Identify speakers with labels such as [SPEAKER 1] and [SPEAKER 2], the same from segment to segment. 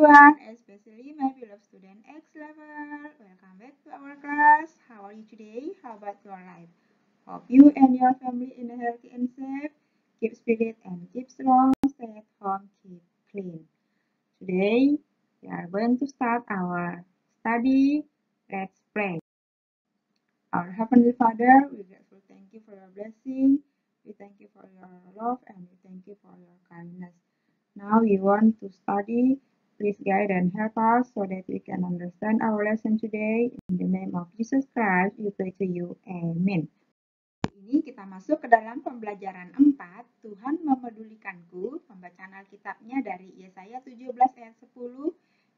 [SPEAKER 1] everyone, especially my beloved student X level. Welcome back to our class. How are you today? How about your life? Hope you and your family in a healthy and safe. Keep spirit and keep strong. Stay at home, keep clean. Today, we are going to start our study. Let's pray. Our Heavenly Father, we grateful thank you for your blessing. We thank you for your love and we thank you for your kindness. Now we want to study. Please guide and help us so that we can understand our lesson today. In the name of Jesus Christ, we pray to you. Amen. Ini kita masuk ke dalam pembelajaran 4, Tuhan memedulikanku. Pembacaan Alkitabnya dari Yesaya 17 ayat 10,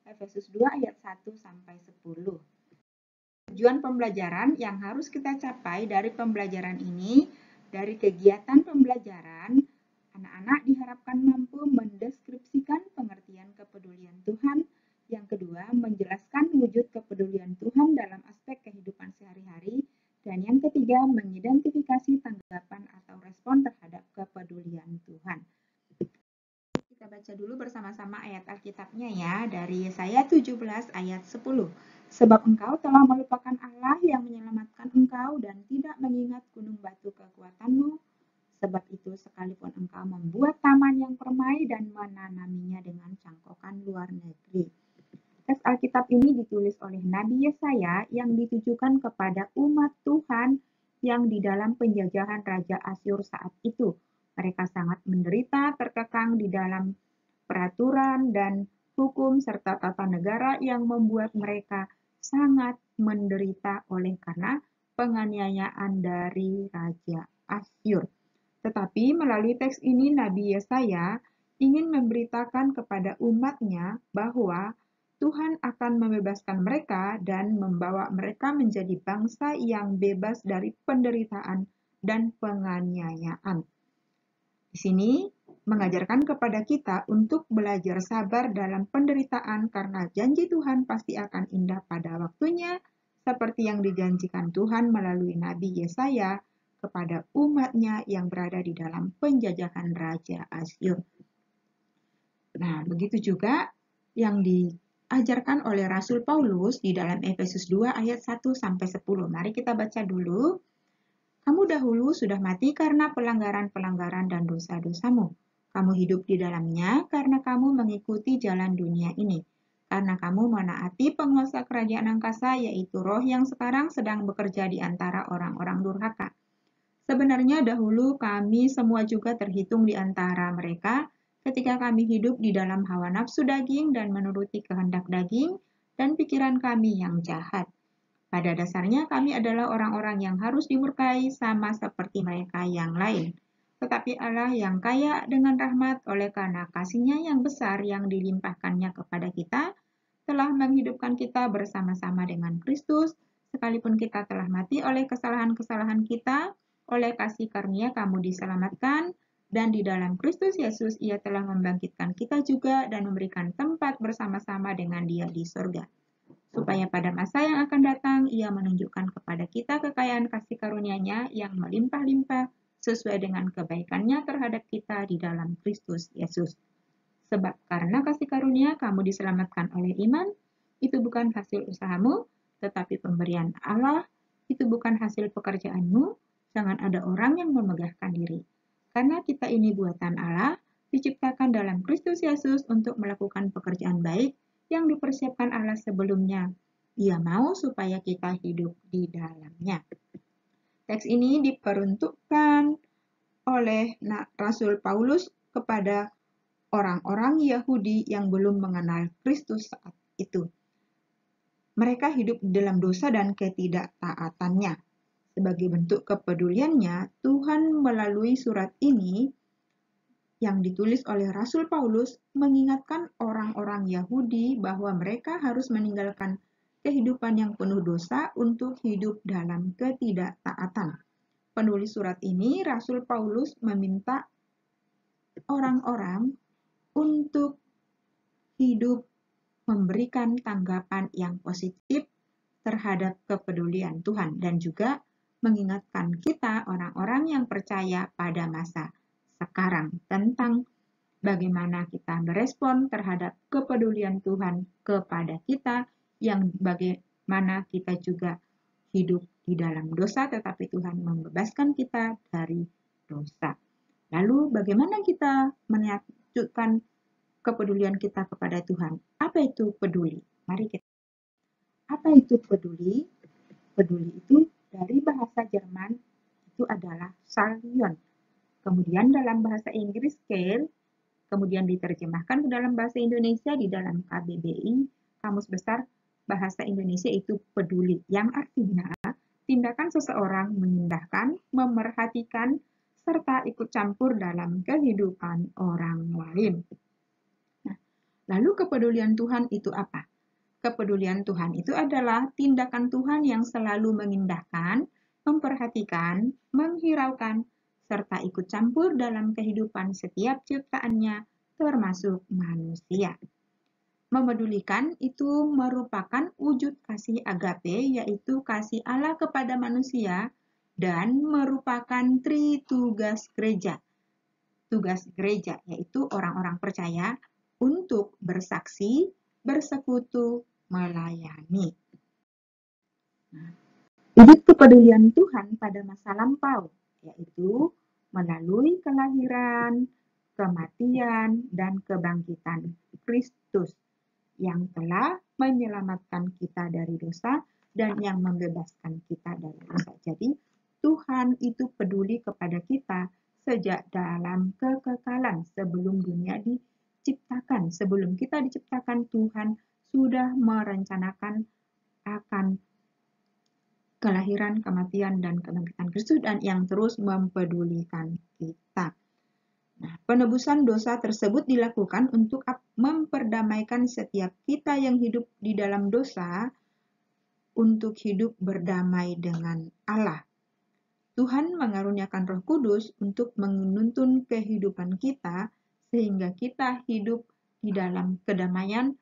[SPEAKER 1] Efesus 2 ayat 1 sampai 10. Tujuan pembelajaran yang harus kita capai dari pembelajaran ini, dari kegiatan pembelajaran, anak-anak diharapkan mampu mendeskripsikan pengertian kepedulian Tuhan. Yang kedua, menjelaskan wujud kepedulian Tuhan dalam aspek kehidupan sehari-hari. Dan yang ketiga, mengidentifikasi tanggapan atau respon terhadap kepedulian Tuhan. Kita baca dulu bersama-sama ayat Alkitabnya ya, dari Yesaya 17 ayat 10. Sebab engkau telah melupakan Allah yang menyelamatkan engkau dan tidak mengingat gunung batu kekuatanmu. Sebab itu sekalipun engkau membuat taman yang permai dan menanaminya dengan cangkokan luar negeri. Teks Alkitab ini ditulis oleh Nabi Yesaya yang ditujukan kepada umat Tuhan yang di dalam penjajahan Raja Asyur saat itu. Mereka sangat menderita, terkekang di dalam peraturan dan hukum serta tata negara yang membuat mereka sangat menderita oleh karena penganiayaan dari Raja Asyur. Tetapi melalui teks ini Nabi Yesaya ingin memberitakan kepada umatnya bahwa Tuhan akan membebaskan mereka dan membawa mereka menjadi bangsa yang bebas dari penderitaan dan penganiayaan. Di sini mengajarkan kepada kita untuk belajar sabar dalam penderitaan karena janji Tuhan pasti akan indah pada waktunya, seperti yang dijanjikan Tuhan melalui Nabi Yesaya kepada umatnya yang berada di dalam penjajahan Raja Asyur. Nah, begitu juga yang diajarkan oleh Rasul Paulus di dalam Efesus 2 ayat 1 sampai 10. Mari kita baca dulu. Kamu dahulu sudah mati karena pelanggaran-pelanggaran dan dosa-dosamu. Kamu hidup di dalamnya karena kamu mengikuti jalan dunia ini. Karena kamu menaati penguasa kerajaan angkasa, yaitu roh yang sekarang sedang bekerja di antara orang-orang durhaka. Sebenarnya dahulu kami semua juga terhitung di antara mereka ketika kami hidup di dalam hawa nafsu daging dan menuruti kehendak daging dan pikiran kami yang jahat. Pada dasarnya kami adalah orang-orang yang harus dimurkai sama seperti mereka yang lain. Tetapi Allah yang kaya dengan rahmat oleh karena kasih-Nya yang besar yang dilimpahkannya kepada kita, telah menghidupkan kita bersama-sama dengan Kristus, sekalipun kita telah mati oleh kesalahan-kesalahan kita, oleh kasih karunia kamu diselamatkan, dan di dalam Kristus Yesus Ia telah membangkitkan kita juga dan memberikan tempat bersama-sama dengan Dia di surga. Supaya pada masa yang akan datang Ia menunjukkan kepada kita kekayaan kasih karunia-Nya yang melimpah-limpah sesuai dengan kebaikan-Nya terhadap kita di dalam Kristus Yesus. Sebab karena kasih karunia kamu diselamatkan oleh iman, itu bukan hasil usahamu, tetapi pemberian Allah, itu bukan hasil pekerjaanmu, jangan ada orang yang memegahkan diri. Karena kita ini buatan Allah, diciptakan dalam Kristus Yesus untuk melakukan pekerjaan baik yang dipersiapkan Allah sebelumnya. Ia mau supaya kita hidup di dalamnya. Teks ini diperuntukkan oleh Rasul Paulus kepada orang-orang Yahudi yang belum mengenal Kristus saat itu. Mereka hidup dalam dosa dan ketidaktaatannya. Sebagai bentuk kepeduliannya, Tuhan melalui surat ini yang ditulis oleh Rasul Paulus mengingatkan orang-orang Yahudi bahwa mereka harus meninggalkan kehidupan yang penuh dosa untuk hidup dalam ketidaktaatan. Penulis surat ini, Rasul Paulus meminta orang-orang untuk hidup memberikan tanggapan yang positif terhadap kepedulian Tuhan dan juga mengingatkan kita orang-orang yang percaya pada masa sekarang tentang bagaimana kita merespon terhadap kepedulian Tuhan kepada kita, yang bagaimana kita juga hidup di dalam dosa, tetapi Tuhan membebaskan kita dari dosa. Lalu bagaimana kita menunjukkan kepedulian kita kepada Tuhan? Apa itu peduli? Mari kita. Apa itu peduli? Peduli itu dari bahasa Jerman itu adalah Salvion. Kemudian dalam bahasa Inggris care, kemudian diterjemahkan ke dalam bahasa Indonesia di dalam KBBI, Kamus Besar Bahasa Indonesia itu peduli, yang artinya tindakan seseorang mengindahkan, memerhatikan, serta ikut campur dalam kehidupan orang lain. Nah, lalu kepedulian Tuhan itu apa? Kepedulian Tuhan itu adalah tindakan Tuhan yang selalu mengindahkan, memperhatikan, menghiraukan, serta ikut campur dalam kehidupan setiap ciptaannya, termasuk manusia. Memedulikan itu merupakan wujud kasih agape, yaitu kasih Allah kepada manusia, dan merupakan tritugas gereja. Tugas gereja yaitu orang-orang percaya untuk bersaksi, bersekutu, melayani. Wujud kepedulian Tuhan pada masa lampau, yaitu melalui kelahiran, kematian, dan kebangkitan Kristus yang telah menyelamatkan kita dari dosa dan yang membebaskan kita dari dosa. Jadi, Tuhan itu peduli kepada kita sejak dalam kekekalan sebelum dunia diciptakan. Sebelum kita diciptakan, Tuhan sudah merencanakan akan kelahiran, kematian, dan kebangkitan Kristus dan yang terus mempedulikan kita. Nah, penebusan dosa tersebut dilakukan untuk memperdamaikan setiap kita yang hidup di dalam dosa untuk hidup berdamai dengan Allah. Tuhan mengaruniakan Roh Kudus untuk menuntun kehidupan kita sehingga kita hidup di dalam kedamaian,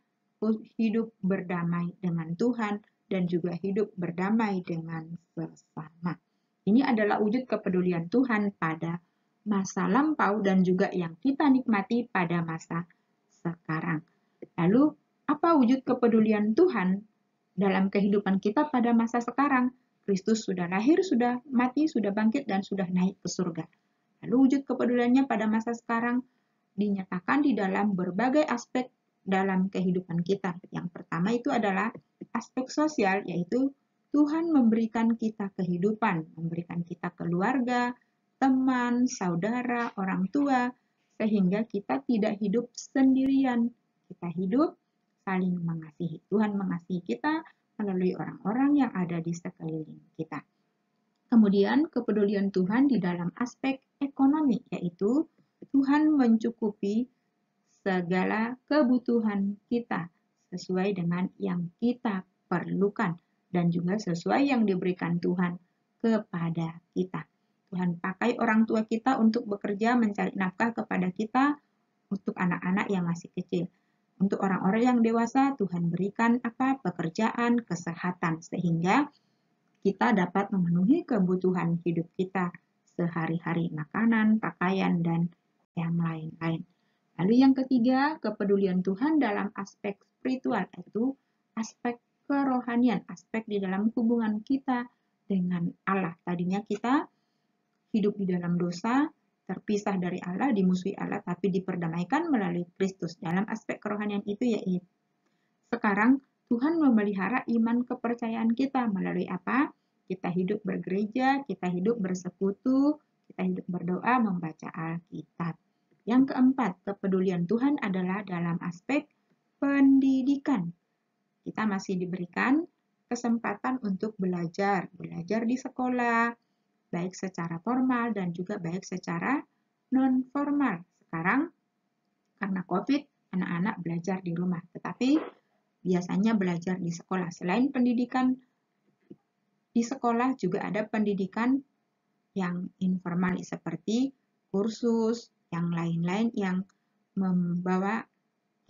[SPEAKER 1] hidup berdamai dengan Tuhan, dan juga hidup berdamai dengan sesama. Ini adalah wujud kepedulian Tuhan pada masa lampau dan juga yang kita nikmati pada masa sekarang. Lalu, apa wujud kepedulian Tuhan dalam kehidupan kita pada masa sekarang? Kristus sudah lahir, sudah mati, sudah bangkit, dan sudah naik ke surga. Lalu wujud kepeduliannya pada masa sekarang dinyatakan di dalam berbagai aspek dalam kehidupan kita. Yang pertama itu adalah aspek sosial, yaitu Tuhan memberikan kita kehidupan, memberikan kita keluarga, teman, saudara, orang tua, sehingga kita tidak hidup sendirian. Kita hidup saling mengasihi. Tuhan mengasihi kita melalui orang-orang yang ada di sekeliling kita. Kemudian kepedulian Tuhan di dalam aspek ekonomi, yaitu Tuhan mencukupi segala kebutuhan kita sesuai dengan yang kita perlukan dan juga sesuai yang diberikan Tuhan kepada kita. Tuhan pakai orang tua kita untuk bekerja mencari nafkah kepada kita untuk anak-anak yang masih kecil. Untuk orang-orang yang dewasa, Tuhan berikan pekerjaan, kesehatan, sehingga kita dapat memenuhi kebutuhan hidup kita sehari-hari, makanan, pakaian, dan yang lain-lain. Lalu yang ketiga, kepedulian Tuhan dalam aspek spiritual, yaitu aspek kerohanian, aspek di dalam hubungan kita dengan Allah. Tadinya kita hidup di dalam dosa, terpisah dari Allah, dimusuhi Allah, tapi diperdamaikan melalui Kristus. Dalam aspek kerohanian itu yaitu sekarang Tuhan memelihara iman kepercayaan kita melalui apa? Kita hidup bergereja, kita hidup bersekutu, kita hidup berdoa, membaca Alkitab. Yang keempat, kepedulian Tuhan adalah dalam aspek pendidikan. Kita masih diberikan kesempatan untuk belajar di sekolah, baik secara formal dan juga baik secara non-formal. Sekarang, karena COVID, anak-anak belajar di rumah, tetapi biasanya belajar di sekolah. Selain pendidikan di sekolah, juga ada pendidikan yang informal seperti kursus, yang lain-lain yang membawa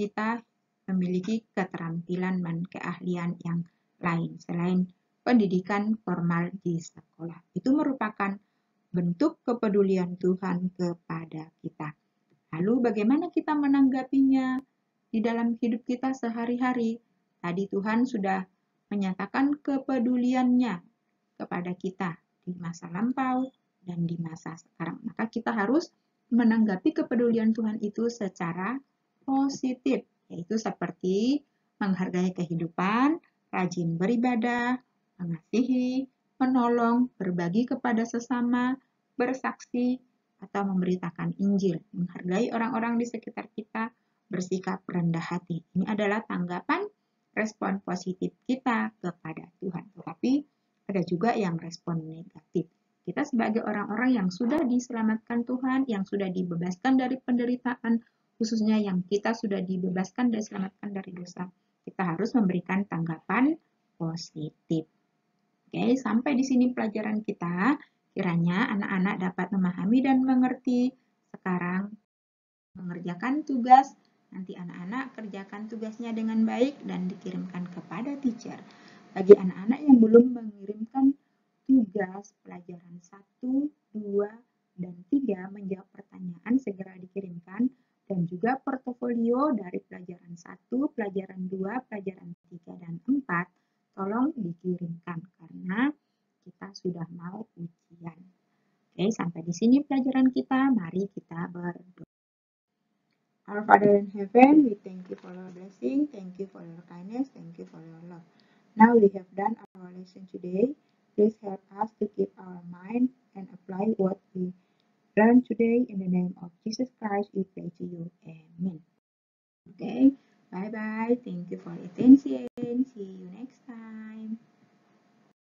[SPEAKER 1] kita memiliki keterampilan dan keahlian yang lain selain pendidikan formal di sekolah. Itu merupakan bentuk kepedulian Tuhan kepada kita. Lalu bagaimana kita menanggapinya di dalam hidup kita sehari-hari? Tadi Tuhan sudah menyatakan kepeduliannya kepada kita di masa lampau dan di masa sekarang. Maka kita harus menanggapi kepedulian Tuhan itu secara positif, yaitu seperti menghargai kehidupan, rajin beribadah, mengasihi, menolong, berbagi kepada sesama, bersaksi, atau memberitakan Injil, menghargai orang-orang di sekitar kita, bersikap rendah hati. Ini adalah tanggapan respon positif kita kepada Tuhan. Tetapi ada juga yang respon negatif. Kita sebagai orang-orang yang sudah diselamatkan Tuhan, yang sudah dibebaskan dari penderitaan, khususnya yang kita sudah dibebaskan dan diselamatkan dari dosa, kita harus memberikan tanggapan positif. Oke, sampai di sini pelajaran kita. Kiranya anak-anak dapat memahami dan mengerti. Sekarang mengerjakan tugas. Nanti anak-anak kerjakan tugasnya dengan baik dan dikirimkan kepada teacher. Bagi anak-anak yang belum mengirimkan tugas pelajaran 1, 2, dan 3 menjawab pertanyaan segera dikirimkan, dan juga portofolio dari pelajaran 1, pelajaran 2, pelajaran 3, dan 4 tolong dikirimkan karena kita sudah mau ujian. Oke, sampai di sini pelajaran kita. Mari kita berdoa. Our Father in heaven, we thank you for your blessing, thank you for your kindness, thank you for your love. Now we have done our lesson today. Please help us to keep our mind and apply what we learned today. In the name of Jesus Christ, we pray to you. Amen. Okay, bye-bye. Thank you for your attention. See you next time.